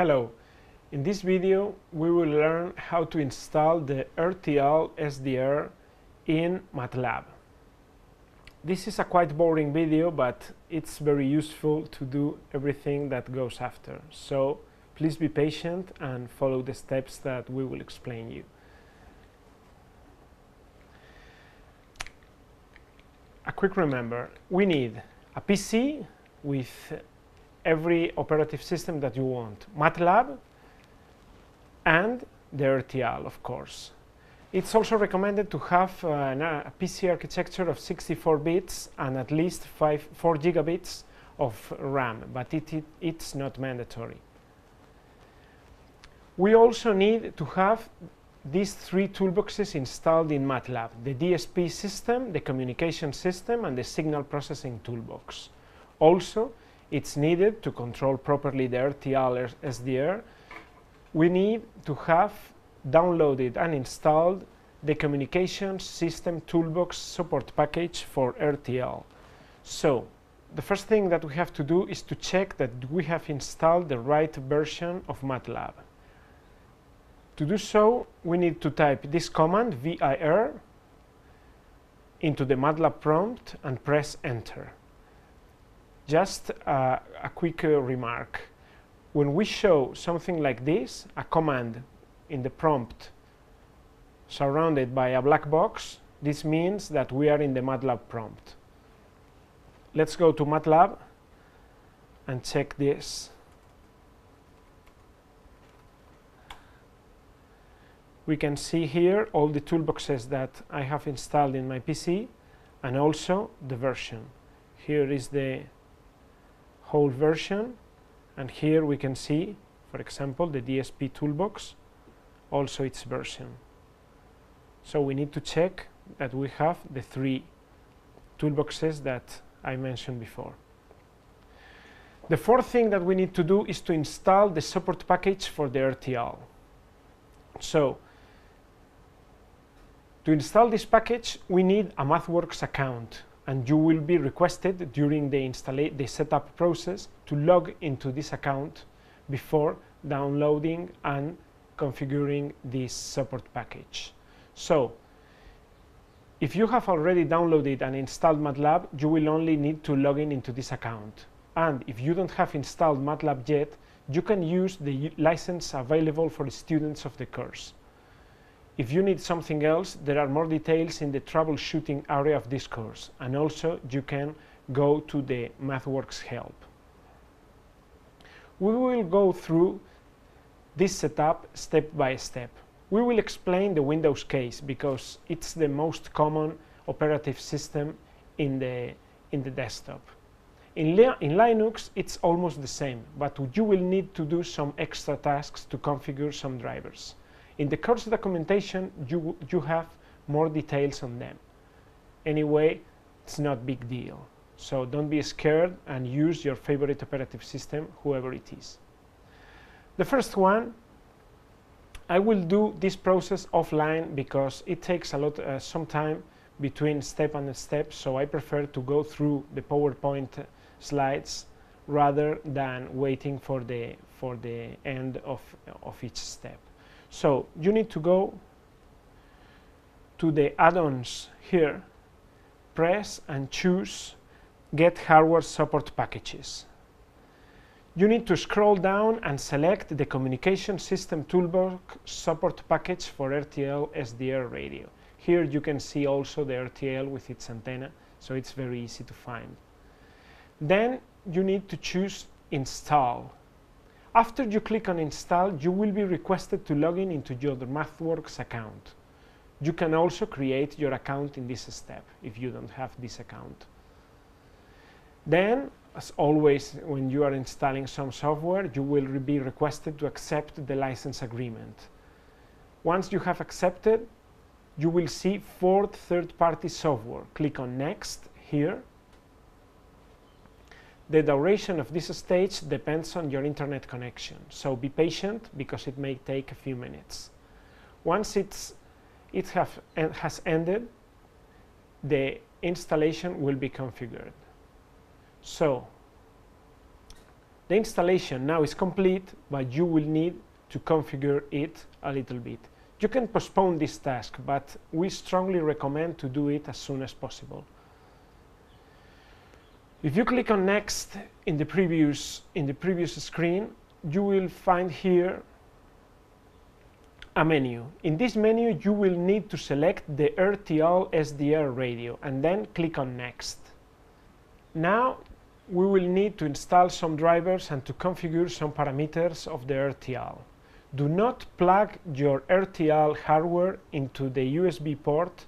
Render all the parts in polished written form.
Hello, in this video we will learn how to install the RTL SDR in MATLAB. This is a quite boring video, but it's very useful to do everything that goes after. So please be patient and follow the steps that we will explain you. A quick remember, we need a PC with every operative system that you want, MATLAB and the RTL, of course. It's also recommended to have a PC architecture of 64 bits and at least 4 gigabits of RAM, but it's not mandatory. We also need to have these 3 toolboxes installed in MATLAB: the DSP system, the communication system, and the signal processing toolbox. Also, it's needed to control properly the RTL SDR. We need to have downloaded and installed the communication system toolbox support package for RTL. So the first thing that we have to do is to check that we have installed the right version of MATLAB. To do so, we need to type this command vir into the MATLAB prompt and press enter. Just a quick remark. When we show something like this, a command in the prompt surrounded by a black box, this means that we are in the MATLAB prompt. Let's go to MATLAB and check this. We can see here all the toolboxes that I have installed in my PC and also the version. Here is the whole version, and here we can see, for example, the DSP toolbox, also its version. So we need to check that we have the 3 toolboxes that I mentioned before. The fourth thing that we need to do is to install the support package for the RTL. So to install this package, we need a MathWorks account, and you will be requested during the setup process to log into this account before downloading and configuring this support package. So if you have already downloaded and installed MATLAB, you will only need to log in into this account. And if you don't have installed MATLAB yet, you can use the license available for students of the course. If you need something else, there are more details in the troubleshooting area of this course, and also you can go to the MathWorks help. We will go through this setup step by step. We will explain the Windows case because it's the most common operative system in the desktop. In Linux, it's almost the same, but you will need to do some extra tasks to configure some drivers. In the course documentation, you have more details on them. Anyway, it's not a big deal. So don't be scared and use your favorite operative system, whoever it is. The first one, I will do this process offline because it takes some time between step and step, so I prefer to go through the PowerPoint slides rather than waiting for the end of each step. So you need to go to the add-ons here, press and choose Get Hardware Support Packages. You need to scroll down and select the Communication System Toolbox Support Package for RTL SDR radio. Here you can see also the RTL with its antenna, so it's very easy to find. Then you need to choose Install. After you click on Install, you will be requested to log in into your MathWorks account. You can also create your account in this step if you don't have this account. Then, as always, when you are installing some software, you will be requested to accept the license agreement. Once you have accepted, you will see 4 third-party software. Click on Next here. The duration of this stage depends on your internet connection, so be patient because it may take a few minutes. Once it has ended, the installation will be configured. So The installation now is complete, but you will need to configure it a little bit. You can postpone this task, but we strongly recommend to do it as soon as possible. If you click on Next in the previous screen, you will find here a menu. In this menu, you will need to select the RTL SDR radio and then click on Next. Now we will need to install some drivers and to configure some parameters of the RTL. Do not plug your RTL hardware into the USB port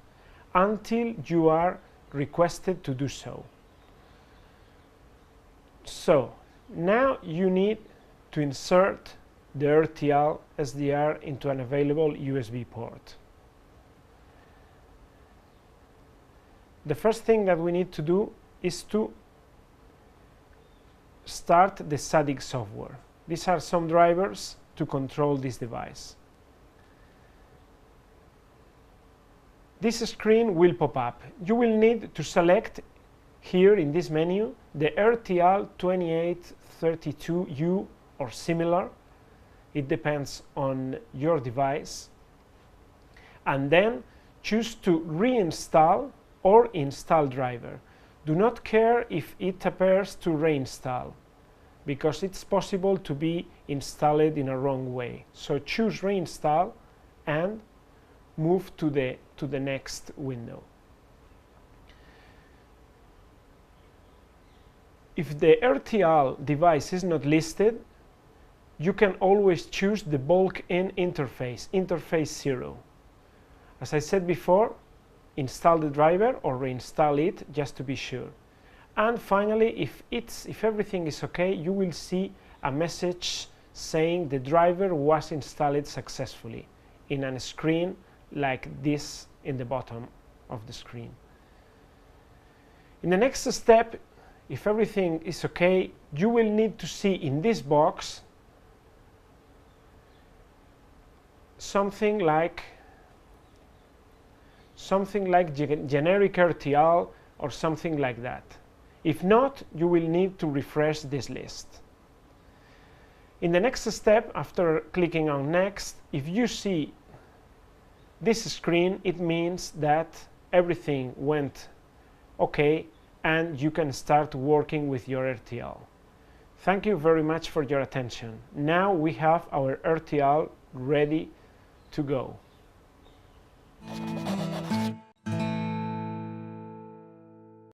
until you are requested to do so. So now you need to insert the RTL SDR into an available USB port. The first thing that we need to do is to start the SADIC software. These are some drivers to control this device. This screen will pop up. You will need to select here in this menu the RTL 2832U or similar. It depends on your device. And then choose to reinstall or install driver. Do not care if it appears to reinstall, because it's possible to be installed in a wrong way. So choose reinstall and move to the next window. If the RTL device is not listed, you can always choose the bulk-in interface, interface 0. As I said before, install the driver or reinstall it just to be sure. And finally, if everything is okay, you will see a message saying the driver was installed successfully in a screen like this in the bottom of the screen. In the next step, if everything is okay, you will need to see in this box something like generic RTL or something like that. If not, you will need to refresh this list. In the next step, after clicking on Next, if you see this screen, it means that everything went okay and you can start working with your RTL. Thank you very much for your attention. Now we have our RTL ready to go.